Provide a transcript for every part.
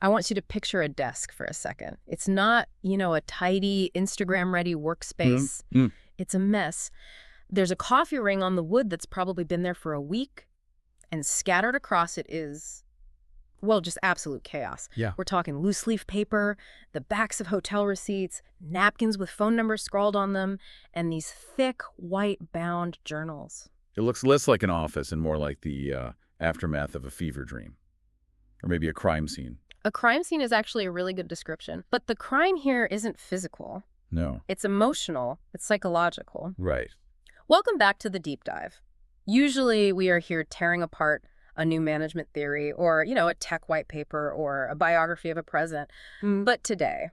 I want you to picture a desk for a second. It's not, a tidy, Instagram-ready workspace. Mm. It's a mess. There's a coffee ring on the wood that's probably been there for a week, and scattered across it is, well, just absolute chaos. Yeah. We're talking loose leaf paper, the backs of hotel receipts, napkins with phone numbers scrawled on them, and these thick, white-bound journals. It looks less like an office and more like the aftermath of a fever dream. Or maybe a crime scene. A crime scene is actually a really good description. But the crime here isn't physical. No. It's emotional. It's psychological. Right. Welcome back to the deep dive. Usually we are here tearing apart a new management theory or, a tech white paper or a biography of a president. But today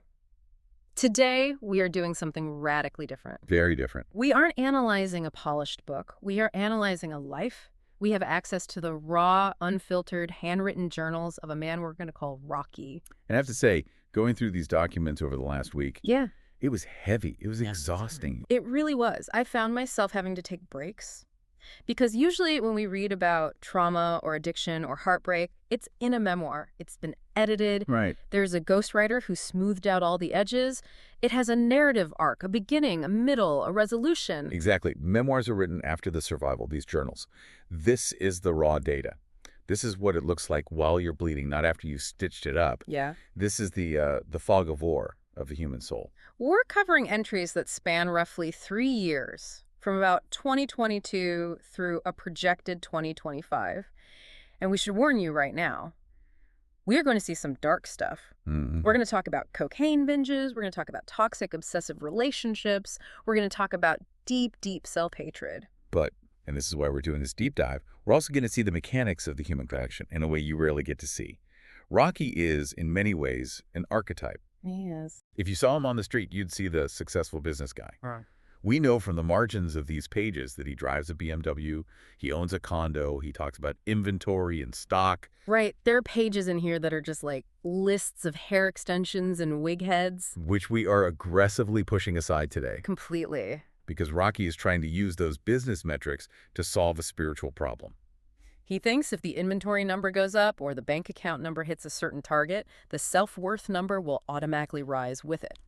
we are doing something radically different. Very different. We aren't analyzing a polished book. We are analyzing a life. We have access to the raw, unfiltered, handwritten journals of a man we're going to call Rocky. And I have to say, going through these documents over the last week, Yeah. it was heavy. It was exhausting. It really was. I found myself having to take breaks. Because usually when we read about trauma or addiction or heartbreak, it's in a memoir. It's been edited. Right. There's a ghostwriter who smoothed out all the edges. It has a narrative arc, a beginning, a middle, a resolution. Exactly. Memoirs are written after the survival, these journals. This is the raw data. This is what it looks like while you're bleeding, not after you stitched it up. Yeah. This is the fog of war of the human soul. We're covering entries that span roughly 3 years, from about 2022 through a projected 2025. And we should warn you right now, we're going to see some dark stuff. Mm-hmm. We're going to talk about cocaine binges. We're going to talk about toxic, obsessive relationships. We're going to talk about deep, deep self-hatred. But, and this is why we're doing this deep dive, we're also going to see the mechanics of the human connection in a way you rarely get to see. Rocky is, in many ways, an archetype. Yes. If you saw him on the street, you'd see the successful business guy. Right. We know from the margins of these pages that he drives a BMW, he owns a condo, he talks about inventory and stock. Right. There are pages in here that are just like lists of hair extensions and wig heads. Which we are aggressively pushing aside today. Completely. Because Rocky is trying to use those business metrics to solve a spiritual problem. He thinks if the inventory number goes up or the bank account number hits a certain target, the self-worth number will automatically rise with it.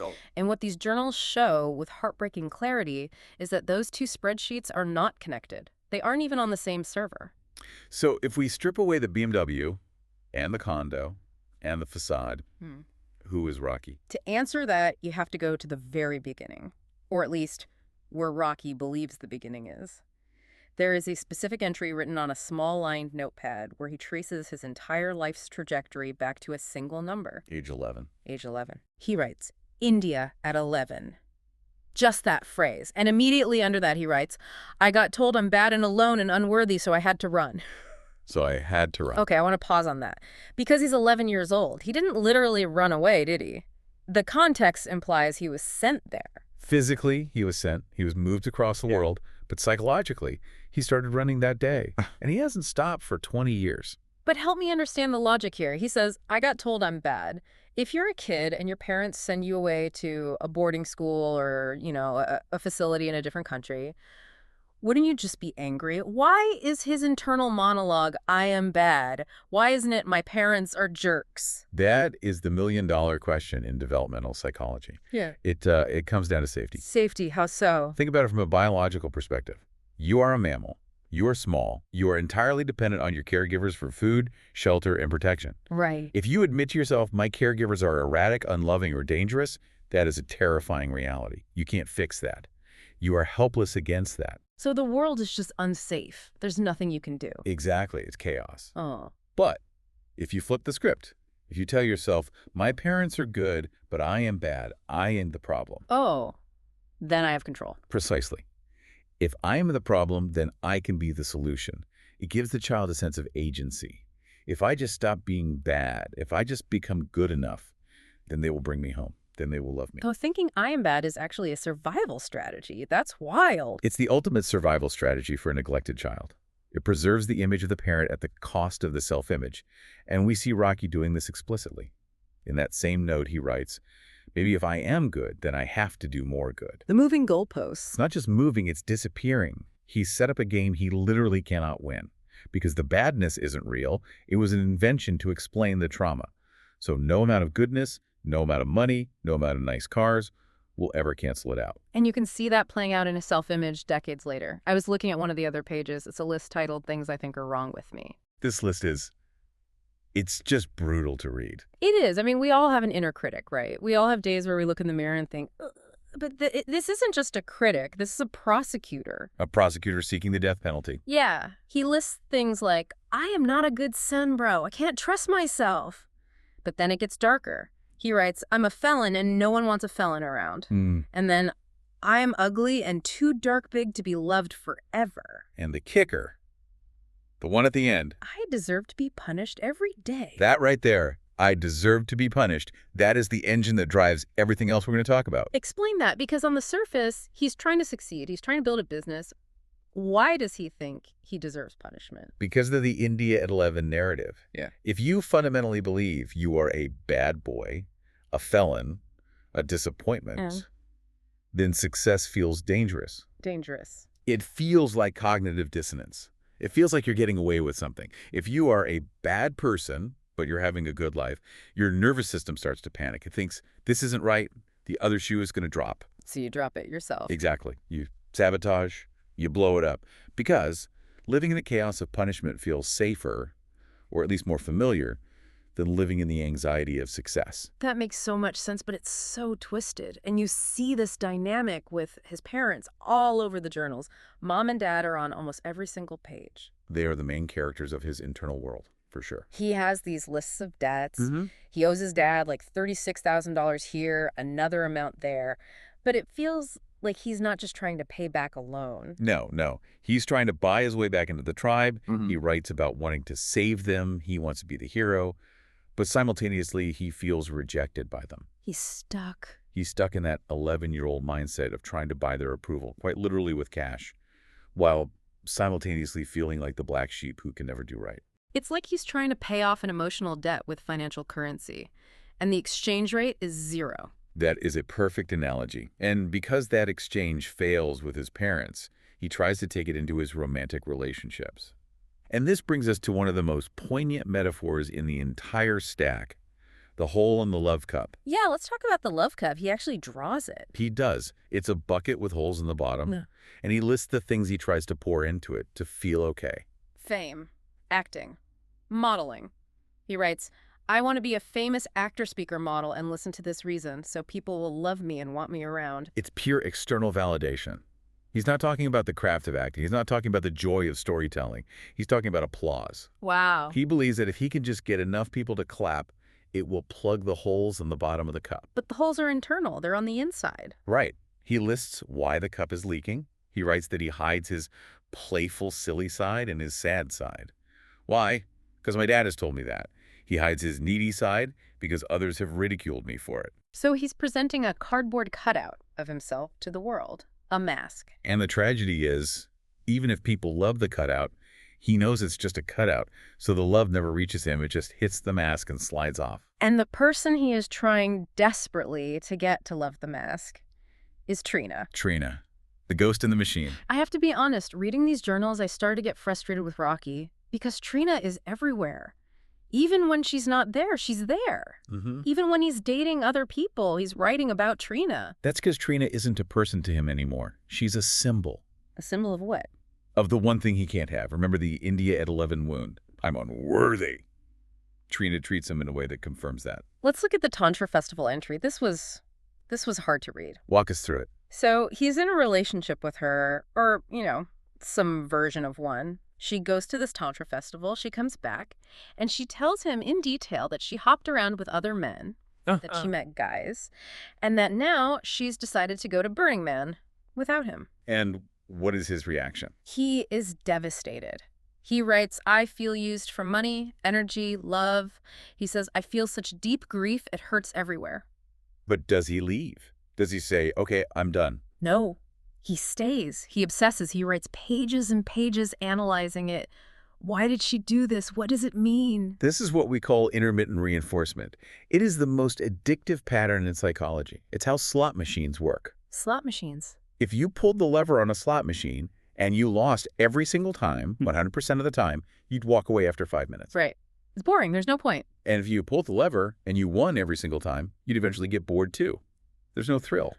Oh. And what these journals show with heartbreaking clarity is that those two spreadsheets are not connected. They aren't even on the same server. So if we strip away the BMW and the condo and the facade, who is Rocky? To answer that, you have to go to the very beginning, or at least where Rocky believes the beginning is. There is a specific entry written on a small lined notepad where he traces his entire life's trajectory back to a single number. Age 11. Age 11. He writes, India at 11. Just that phrase. And immediately under that he writes, I got told I'm bad and alone and unworthy, so I had to run. So I had to run. Okay, I want to pause on that. Because he's 11 years old. He didn't literally run away, did he? The context implies he was sent there. Physically, he was sent. He was moved across the world. But psychologically, he started running that day. And he hasn't stopped for 20 years. But help me understand the logic here. He says, I got told I'm bad. If you're a kid and your parents send you away to a boarding school or, a facility in a different country, wouldn't you just be angry? Why is his internal monologue, I am bad? Why isn't it, my parents are jerks? That is the million-dollar question in developmental psychology. Yeah. It comes down to safety. Safety, how so? Think about it from a biological perspective. You are a mammal. You are small. You are entirely dependent on your caregivers for food, shelter, and protection. Right. If you admit to yourself, my caregivers are erratic, unloving, or dangerous, that is a terrifying reality. You can't fix that. You are helpless against that. So the world is just unsafe. There's nothing you can do. Exactly. It's chaos. Oh. But if you flip the script, if you tell yourself, my parents are good, but I am bad, I am the problem. Oh. Then I have control. Precisely. If I am the problem, then I can be the solution. It gives the child a sense of agency. If I just stop being bad, if I just become good enough, then they will bring me home. Then they will love me. Though thinking I am bad is actually a survival strategy. That's wild. It's the ultimate survival strategy for a neglected child. It preserves the image of the parent at the cost of the self-image. And we see Rocky doing this explicitly. In that same note, he writes, maybe if I am good, then I have to do more good. The moving goalposts. It's not just moving, it's disappearing. He's set up a game he literally cannot win. Because the badness isn't real, it was an invention to explain the trauma. So no amount of goodness, no amount of money, no amount of nice cars will ever cancel it out. And you can see that playing out in his self-image decades later. I was looking at one of the other pages. It's a list titled Things I Think Are Wrong with Me. This list it's just brutal to read. It is. I mean, we all have an inner critic, right? We all have days where we look in the mirror and think, "Ugh," but this isn't just a critic. This is a prosecutor. A prosecutor seeking the death penalty. Yeah. He lists things like, I am not a good son, bro. I can't trust myself. But then it gets darker. He writes, I'm a felon and no one wants a felon around. And then, I am ugly and too dark big to be loved forever. And the kicker, the one at the end. I deserve to be punished every day. That right there, I deserve to be punished. That is the engine that drives everything else we're going to talk about. Explain that, because on the surface, he's trying to succeed. He's trying to build a business. Why does he think he deserves punishment? Because of the India at 11 narrative. Yeah. If you fundamentally believe you are a bad boy, a felon, a disappointment, then success feels dangerous. Dangerous. It feels like cognitive dissonance. It feels like you're getting away with something. If you are a bad person, but you're having a good life, your nervous system starts to panic. It thinks, this isn't right. The other shoe is going to drop. So you drop it yourself. Exactly. You sabotage, you blow it up. Because living in the chaos of punishment feels safer, or at least more familiar, than living in the anxiety of success. That makes so much sense, but it's so twisted. And you see this dynamic with his parents all over the journals. Mom and dad are on almost every single page. They are the main characters of his internal world, for sure. He has these lists of debts. He owes his dad like $36,000 here, another amount there. But it feels like he's not just trying to pay back a loan. No. He's trying to buy his way back into the tribe. He writes about wanting to save them. He wants to be the hero. But simultaneously, he feels rejected by them. He's stuck. He's stuck in that 11-year-old mindset of trying to buy their approval, quite literally with cash, while simultaneously feeling like the black sheep who can never do right. It's like he's trying to pay off an emotional debt with financial currency, and the exchange rate is zero. That is a perfect analogy. And because that exchange fails with his parents, he tries to take it into his romantic relationships. And this brings us to one of the most poignant metaphors in the entire stack, the hole in the love cup. Yeah, let's talk about the love cup. He actually draws it. He does. It's a bucket with holes in the bottom, and he lists the things he tries to pour into it to feel okay. Fame, acting, modeling. He writes, I want to be a famous actor-speaker model and listen to this reason, so people will love me and want me around. It's pure external validation. He's not talking about the craft of acting. He's not talking about the joy of storytelling. He's talking about applause. Wow. He believes that if he can just get enough people to clap, it will plug the holes in the bottom of the cup. But the holes are internal. They're on the inside. Right. He lists why the cup is leaking. He writes that he hides his playful, silly side and his sad side. Why? Because my dad has told me that. He hides his needy side because others have ridiculed me for it. So he's presenting a cardboard cutout of himself to the world. A mask. And the tragedy is, even if people love the cutout, he knows it's just a cutout, so the love never reaches him. It just hits the mask and slides off. And the person he is trying desperately to get to love the mask is Trina. Trina, the ghost in the machine. I have to be honest, reading these journals, I started to get frustrated with Rocky because Trina is everywhere. Even when she's not there, she's there. Even when he's dating other people, he's writing about Trina. That's because Trina isn't a person to him anymore. She's a symbol. A symbol of what? Of the one thing he can't have. Remember the India at 11 wound. I'm unworthy. Trina treats him in a way that confirms that. Let's look at the Tantra Festival entry. This was hard to read. Walk us through it. So he's in a relationship with her, or, some version of one. She goes to this Tantra festival, she comes back, and she tells him in detail that she hopped around with other men, that she met guys, and that now she's decided to go to Burning Man without him. And what is his reaction? He is devastated. He writes, I feel used for money, energy, love. He says, I feel such deep grief, it hurts everywhere. But does he leave? Does he say, okay, I'm done? No. He stays. He obsesses. He writes pages and pages analyzing it. Why did she do this? What does it mean? This is what we call intermittent reinforcement. It is the most addictive pattern in psychology. It's how slot machines work. Slot machines. If you pulled the lever on a slot machine and you lost every single time, 100% of the time, you'd walk away after 5 minutes. Right. It's boring. There's no point. And if you pulled the lever and you won every single time, you'd eventually get bored too. There's no thrill.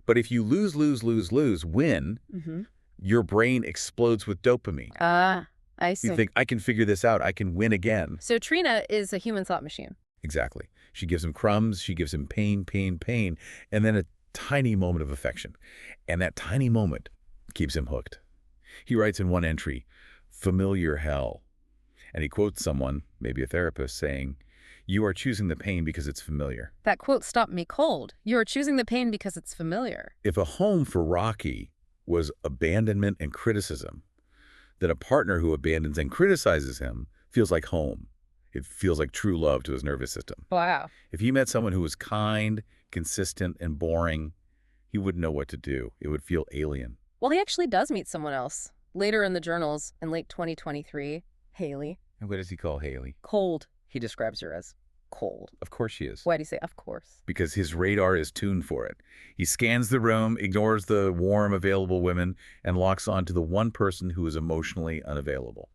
But if you lose, lose, lose, lose, win, Mm-hmm. your brain explodes with dopamine. Ah, I You see. think, I can figure this out. I can win again. So Trina is a human thought machine. Exactly. She gives him crumbs. She gives him pain, pain, pain, and then a tiny moment of affection. And that tiny moment keeps him hooked. He writes in one entry, "Familiar hell." And he quotes someone, maybe a therapist, saying, "You are choosing the pain because it's familiar." That quote stopped me cold. You're choosing the pain because it's familiar. If a home for Rocky was abandonment and criticism, then a partner who abandons and criticizes him feels like home. It feels like true love to his nervous system. Wow. If he met someone who was kind, consistent, and boring, he wouldn't know what to do. It would feel alien. Well, he actually does meet someone else. Later in the journals, in late 2023, Haley. And what does he call Haley? Cold, he describes her as. Cold. Of course she is. Why do you say of course? Because his radar is tuned for it. He scans the room, ignores the warm, available women, and locks on to the one person who is emotionally unavailable.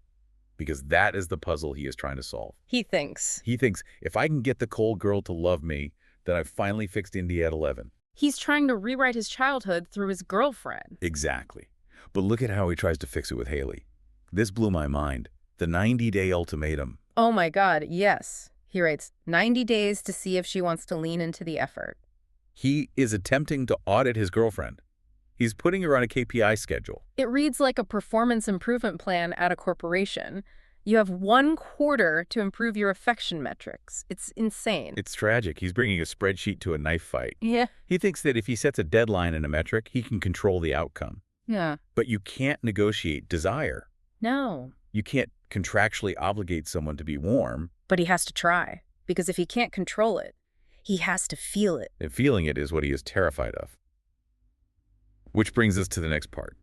Because that is the puzzle he is trying to solve. He thinks. He thinks, if I can get the cold girl to love me, then I've finally fixed Indy at 11. He's trying to rewrite his childhood through his girlfriend. Exactly. But look at how he tries to fix it with Haley. This blew my mind. The 90-day ultimatum. Oh my God, yes. He writes, 90 days to see if she wants to lean into the effort. He is attempting to audit his girlfriend. He's putting her on a KPI schedule. It reads like a performance improvement plan at a corporation. You have 1 quarter to improve your affection metrics. It's insane. It's tragic. He's bringing a spreadsheet to a knife fight. Yeah. He thinks that if he sets a deadline and a metric, he can control the outcome. Yeah. But you can't negotiate desire. No. You can't contractually obligate someone to be warm. But he has to try. Because if he can't control it, he has to feel it. And feeling it is what he is terrified of. Which brings us to the next part,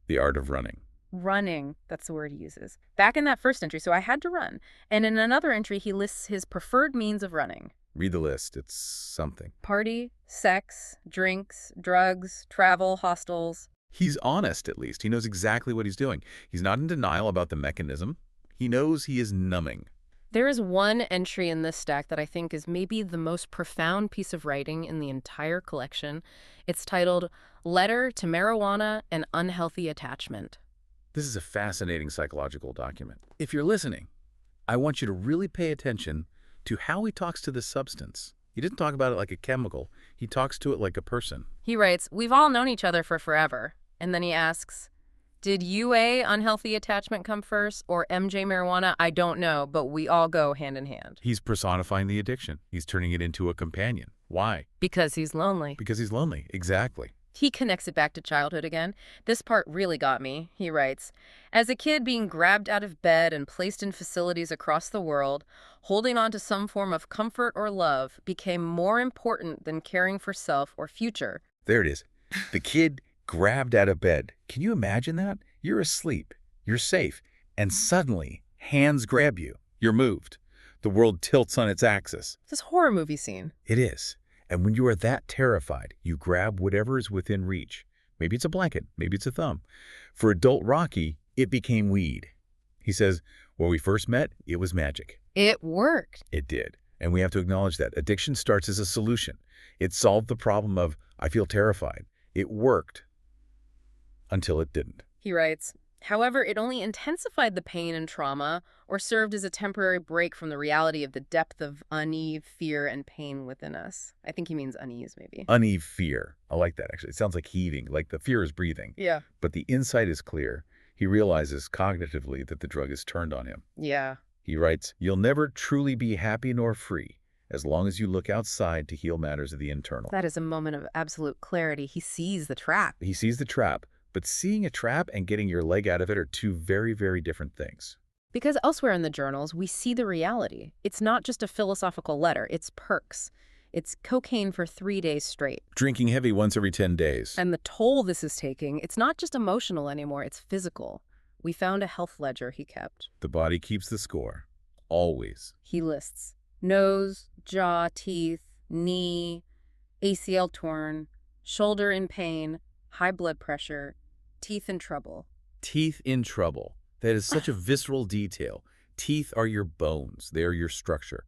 the art of running. Running, that's the word he uses. Back in that first entry, so I had to run. And in another entry, he lists his preferred means of running. Read the list. It's something. Party, sex, drinks, drugs, travel, hostels. He's honest, at least. He knows exactly what he's doing. He's not in denial about the mechanism. He knows he is numbing. There is one entry in this stack that I think is maybe the most profound piece of writing in the entire collection. It's titled Letter to Marijuana and Unhealthy Attachment. This is a fascinating psychological document. If you're listening, I want you to really pay attention to how he talks to this substance. He didn't talk about it like a chemical. He talks to it like a person. He writes, "We've all known each other for forever." And then he asks, "Did UA, unhealthy attachment, come first, or MJ, marijuana? I don't know, but we all go hand in hand." He's personifying the addiction. He's turning it into a companion. Why? Because he's lonely. Because he's lonely. Exactly. He connects it back to childhood again. This part really got me. He writes, "As a kid being grabbed out of bed and placed in facilities across the world, holding on to some form of comfort or love became more important than caring for self or future." There it is. The kid grabbed out of bed. Can you imagine that? You're asleep. You're safe. And suddenly, hands grab you. You're moved. The world tilts on its axis. This horror movie scene. It is. And when you are that terrified, you grab whatever is within reach. Maybe it's a blanket. Maybe it's a thumb. For adult Rocky, it became weed. He says, when we first met, it was magic. It worked. It did. And we have to acknowledge that. Addiction starts as a solution. It solved the problem of, I feel terrified. It worked until it didn't. He writes, "However, it only intensified the pain and trauma or served as a temporary break from the reality of the depth of unease, fear, and pain within us." I think he means unease, maybe. Unease fear. I like that, actually. It sounds like heaving, like the fear is breathing. Yeah. But the insight is clear. He realizes cognitively that the drug is turned on him. Yeah. He writes, "You'll never truly be happy nor free as long as you look outside to heal matters of the internal." That is a moment of absolute clarity. He sees the trap. He sees the trap, but seeing a trap and getting your leg out of it are two very, very different things. Because elsewhere in the journals, we see the reality. It's not just a philosophical letter. It's perks. It's cocaine for 3 days straight. Drinking heavy once every 10 days. And the toll this is taking, it's not just emotional anymore, it's physical. We found a health ledger he kept. The body keeps the score. Always. He lists nose, jaw, teeth, knee, ACL torn, shoulder in pain, high blood pressure, teeth in trouble. Teeth in trouble. That is such a visceral detail. Teeth are your bones. They are your structure.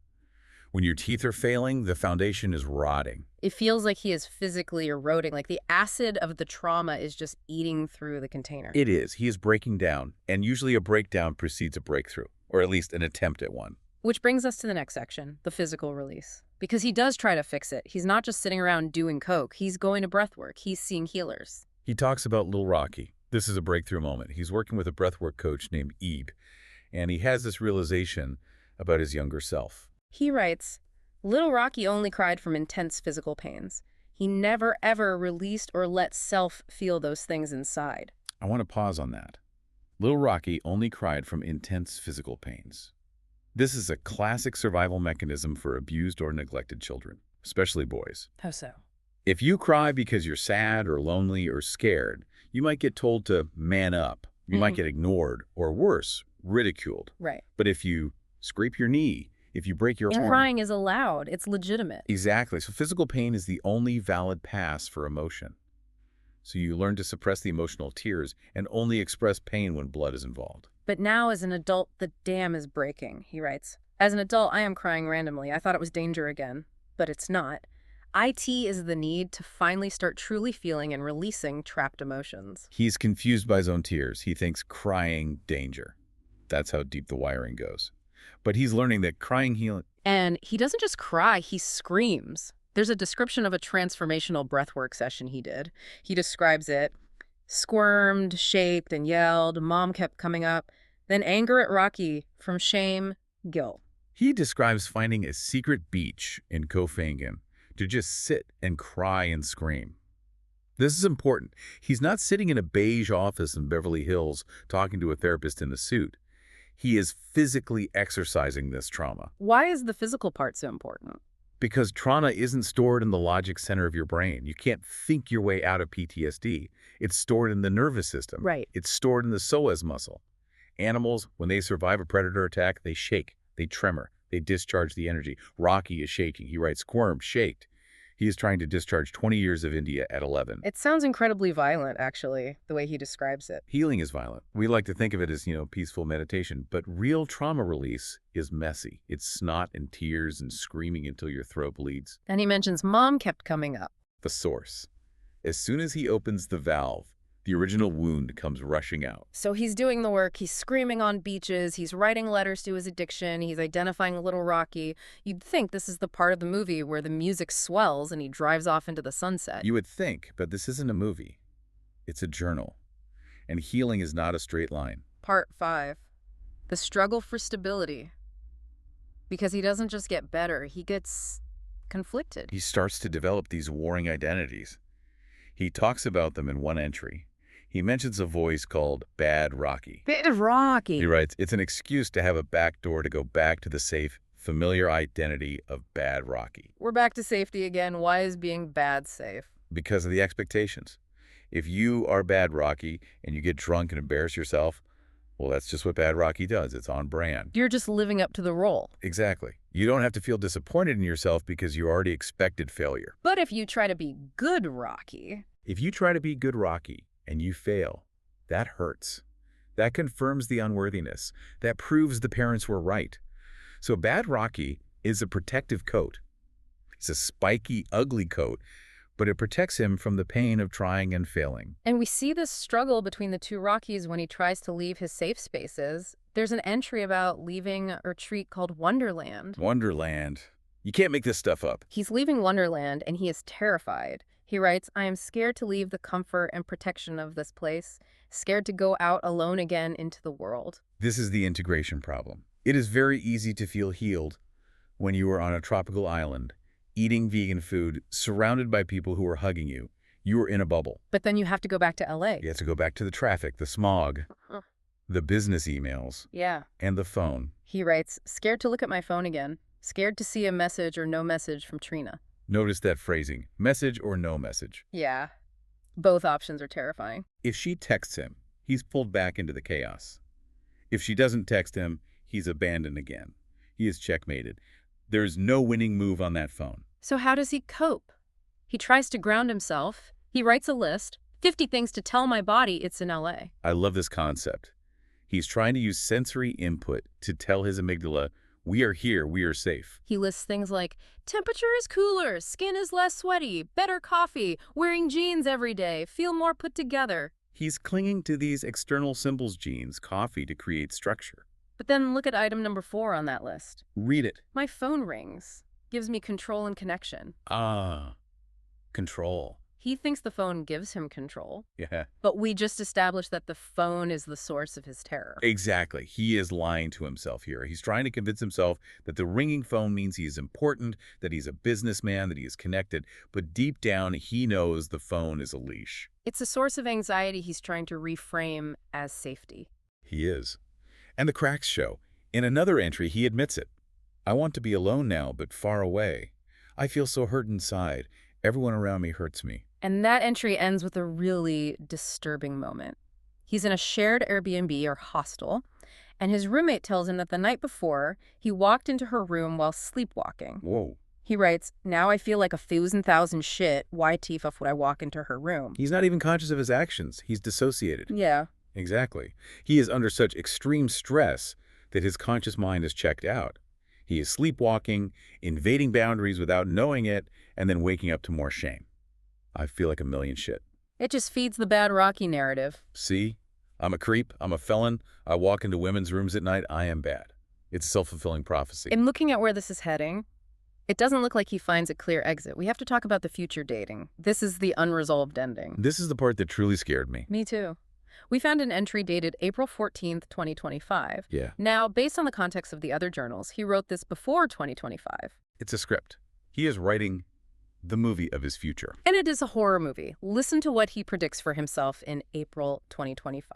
When your teeth are failing, the foundation is rotting. It feels like he is physically eroding, like the acid of the trauma is just eating through the container. It is. He is breaking down, and usually a breakdown precedes a breakthrough, or at least an attempt at one. Which brings us to the next section, the physical release. Because he does try to fix it. He's not just sitting around doing coke. He's going to breathwork. He's seeing healers. He talks about Little Rocky. This is a breakthrough moment. He's working with a breathwork coach named Ebe, and he has this realization about his younger self. He writes, Little Rocky only cried from intense physical pains. He never, ever released or let self feel those things inside. I want to pause on that. Little Rocky only cried from intense physical pains. This is a classic survival mechanism for abused or neglected children, especially boys. How so? If you cry because you're sad or lonely or scared, you might get told to man up. You might get ignored, or worse, ridiculed. Right. But if you scrape your knee, if you break your arm... Crying is allowed. It's legitimate. Exactly. So physical pain is the only valid pass for emotion. So you learn to suppress the emotional tears and only express pain when blood is involved. But now, as an adult, the dam is breaking, he writes. As an adult, I am crying randomly. I thought it was danger again, but it's not. IT is the need to finally start truly feeling and releasing trapped emotions. He's confused by his own tears. He thinks crying, danger. That's how deep the wiring goes. But he's learning that crying healing... And he doesn't just cry, he screams. There's a description of a transformational breathwork session he did. He describes it. Squirmed, shaked, and yelled. Mom kept coming up. Then anger at Rocky from shame, guilt. He describes finding a secret beach in Koh Phangan to just sit and cry and scream. This is important. He's not sitting in a beige office in Beverly Hills talking to a therapist in a suit. He is physically exercising this trauma. Why is the physical part so important? Because trauma isn't stored in the logic center of your brain. You can't think your way out of PTSD. It's stored in the nervous system. Right. It's stored in the psoas muscle. Animals, when they survive a predator attack, they shake, they tremor, they discharge the energy. Rocky is shaking. He writes, squirmed, shaked. He is trying to discharge 20 years of India at 11. It sounds incredibly violent, actually, the way he describes it. Healing is violent. We like to think of it as, peaceful meditation, but real trauma release is messy. It's snot and tears and screaming until your throat bleeds. And he mentions Mom kept coming up. The source. As soon as he opens the valve, the original wound comes rushing out. So he's doing the work. He's screaming on beaches. He's writing letters to his addiction. He's identifying Little Rocky. You'd think this is the part of the movie where the music swells and he drives off into the sunset. You would think, but this isn't a movie. It's a journal. And healing is not a straight line. Part 5. The struggle for stability. Because he doesn't just get better, he gets conflicted. He starts to develop these warring identities. He talks about them in one entry. He mentions a voice called Bad Rocky. Bad Rocky. He writes, it's an excuse to have a back door to go back to the safe, familiar identity of Bad Rocky. We're back to safety again. Why is being bad safe? Because of the expectations. If you are Bad Rocky and you get drunk and embarrass yourself, well, that's just what Bad Rocky does. It's on brand. You're just living up to the role. Exactly. You don't have to feel disappointed in yourself because you already expected failure. But if you try to be good Rocky... If you try to be good Rocky and you fail, that hurts. That confirms the unworthiness. That proves the parents were right. So Bad Rocky is a protective coat. It's a spiky, ugly coat, but it protects him from the pain of trying and failing. And we see this struggle between the two Rockies when he tries to leave his safe spaces. There's an entry about leaving a retreat called Wonderland. Wonderland. You can't make this stuff up. He's leaving Wonderland and he is terrified. He writes, I am scared to leave the comfort and protection of this place, scared to go out alone again into the world. This is the integration problem. It is very easy to feel healed when you are on a tropical island, eating vegan food, surrounded by people who are hugging you. You are in a bubble. But then you have to go back to LA. You have to go back to the traffic, the smog, the business emails, and the phone. He writes, scared to look at my phone again, scared to see a message or no message from Trina. Notice that phrasing, message or no message. Yeah, both options are terrifying. If she texts him, he's pulled back into the chaos. If she doesn't text him, he's abandoned again. He is checkmated. There's no winning move on that phone. So how does he cope? He tries to ground himself. He writes a list, 50 things to tell my body it's in LA. I love this concept. He's trying to use sensory input to tell his amygdala We are here. We are safe. He lists things like temperature is cooler, skin is less sweaty, better coffee, wearing jeans every day, feel more put together. He's clinging to these external symbols, genes, coffee, to create structure. But then look at item number 4 on that list. Read it. My phone rings. Gives me control and connection. Ah, control. He thinks the phone gives him control. Yeah, But we just established that the phone is the source of his terror. exactly. He is lying to himself here. He's trying to convince himself that the ringing phone means he is important, that he's a businessman, that he is connected. But deep down, he knows the phone is a leash. It's a source of anxiety he's trying to reframe as safety. He is. And the cracks show. In another entry, he admits it. I want to be alone now, but far away. I feel so hurt inside. Everyone around me hurts me. And that entry ends with a really disturbing moment. He's in a shared Airbnb or hostel, and his roommate tells him that the night before, he walked into her room while sleepwalking. Whoa. He writes, now I feel like a thousand shit. Why TFF would I walk into her room? He's not even conscious of his actions. He's dissociated. Yeah. Exactly. He is under such extreme stress that his conscious mind is checked out. He is sleepwalking, invading boundaries without knowing it, and then waking up to more shame. I feel like a million shit. It just feeds the bad Rocky narrative. See? I'm a creep. I'm a felon. I walk into women's rooms at night. I am bad. It's a self-fulfilling prophecy. In looking at where this is heading, it doesn't look like he finds a clear exit. We have to talk about the future dating. This is the unresolved ending. This is the part that truly scared me. Me too. We found an entry dated April 14th, 2025. Yeah. Now, based on the context of the other journals, he wrote this before 2025. It's a script. He is writing the movie of his future. And it is a horror movie. Listen to what he predicts for himself in April 2025.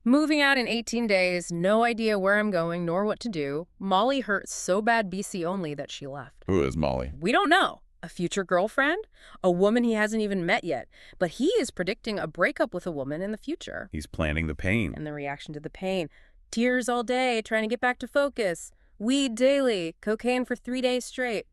Moving out in 18 days, no idea where I'm going nor what to do. Molly hurt so bad BC only that she left. Who is Molly? We don't know. A future girlfriend? A woman he hasn't even met yet. But he is predicting a breakup with a woman in the future. He's planning the pain. And the reaction to the pain. Tears all day, trying to get back to focus. Weed daily, cocaine for 3 days straight.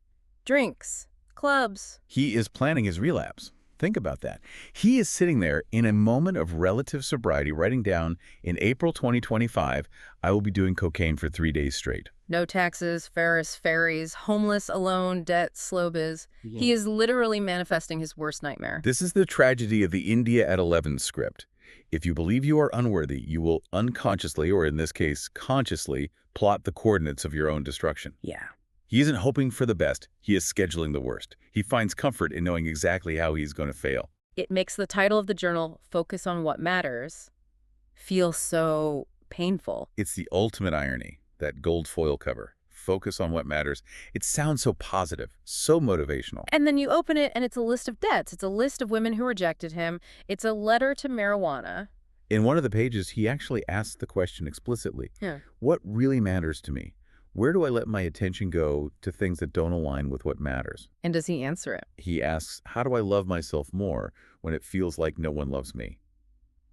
Drinks, clubs. He is planning his relapse. Think about that. He is sitting there in a moment of relative sobriety, writing down, in April 2025, I will be doing cocaine for 3 days straight. No taxes, Ferris, ferries, homeless, alone, debt, slow biz. Yeah. He is literally manifesting his worst nightmare. This is the tragedy of the India at 11 script. If you believe you are unworthy, you will unconsciously, or in this case, consciously, plot the coordinates of your own destruction. Yeah. He isn't hoping for the best. He is scheduling the worst. He finds comfort in knowing exactly how he's going to fail. It makes the title of the journal, Focus on What Matters, feel so painful. It's the ultimate irony, that gold foil cover. Focus on what matters. It sounds so positive, so motivational. And then you open it and it's a list of debts. It's a list of women who rejected him. It's a letter to marijuana. In one of the pages, he actually asks the question explicitly. Yeah. What really matters to me? Where do I let my attention go to things that don't align with what matters? And does he answer it? He asks, how do I love myself more when it feels like no one loves me?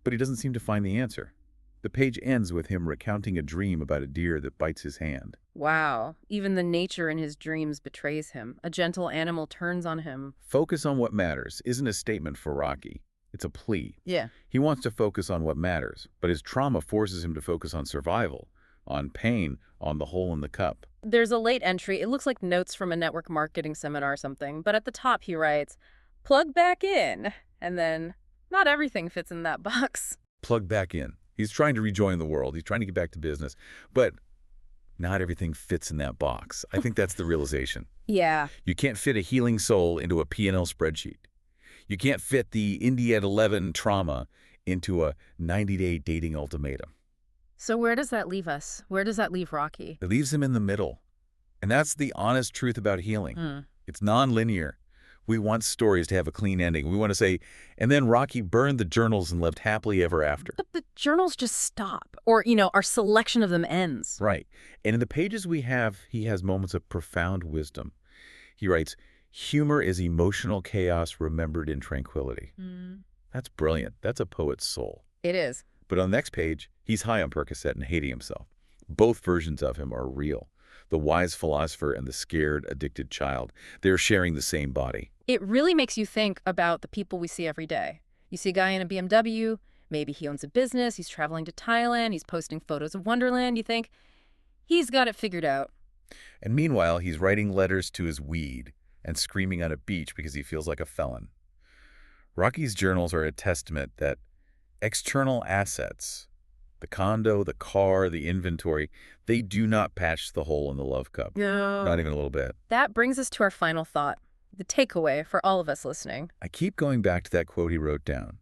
But he doesn't seem to find the answer. The page ends with him recounting a dream about a deer that bites his hand. Wow. Even the nature in his dreams betrays him. A gentle animal turns on him. Focus on what matters isn't a statement for Rocky. It's a plea. Yeah. He wants to focus on what matters, but his trauma forces him to focus on survival, on pain, on the hole in the cup. There's a late entry. It looks like notes from a network marketing seminar or something. But at the top he writes, plug back in. And then, not everything fits in that box. Plug back in. He's trying to rejoin the world. He's trying to get back to business. But not everything fits in that box. I think that's the realization. Yeah. You can't fit a healing soul into a P&L spreadsheet. You can't fit the India at 11 trauma into a 90-day dating ultimatum. So where does that leave us? Where does that leave Rocky? It leaves him in the middle. And that's the honest truth about healing. It's non-linear. We want stories to have a clean ending. We want to say, and then Rocky burned the journals and lived happily ever after. But the journals just stop. Or, our selection of them ends. Right. And in the pages we have, he has moments of profound wisdom. He writes, humor is emotional chaos remembered in tranquility. That's brilliant. That's a poet's soul. It is. But on the next page, he's high on Percocet and hating himself. Both versions of him are real. The wise philosopher and the scared, addicted child. They're sharing the same body. It really makes you think about the people we see every day. You see a guy in a BMW, maybe he owns a business, he's traveling to Thailand, he's posting photos of Wonderland. You think, he's got it figured out. And meanwhile, he's writing letters to his weed and screaming on a beach because he feels like a felon. Rocky's journals are a testament that external assets, the condo, the car, the inventory, they do not patch the hole in the love cup. Yeah. Not even a little bit. That brings us to our final thought, the takeaway for all of us listening. I keep going back to that quote he wrote down.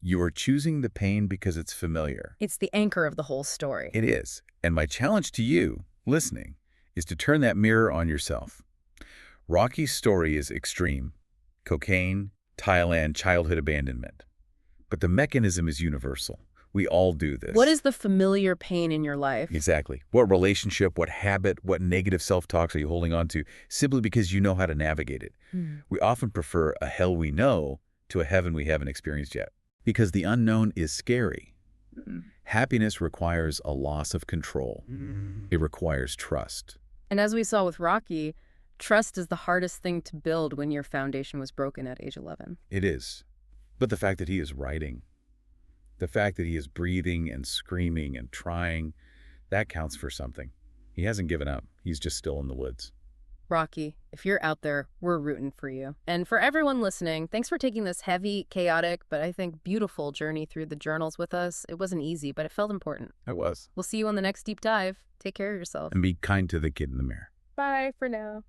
You are choosing the pain because it's familiar. It's the anchor of the whole story. It is. And my challenge to you, listening, is to turn that mirror on yourself. Rocky's story is extreme. Cocaine, Thailand, childhood abandonment. But the mechanism is universal. We all do this. What is the familiar pain in your life? Exactly. What relationship, what habit, what negative self-talks are you holding on to simply because you know how to navigate it? We often prefer a hell we know to a heaven we haven't experienced yet. Because the unknown is scary. Happiness requires a loss of control. It requires trust. And as we saw with Rocky, trust is the hardest thing to build when your foundation was broken at age 11. It is. But the fact that he is writing, the fact that he is breathing and screaming and trying, that counts for something. He hasn't given up. He's just still in the woods. Rocky, if you're out there, we're rooting for you. And for everyone listening, thanks for taking this heavy, chaotic, but I think beautiful journey through the journals with us. It wasn't easy, but it felt important. I was. We'll see you on the next deep dive. Take care of yourself. And be kind to the kid in the mirror. Bye for now.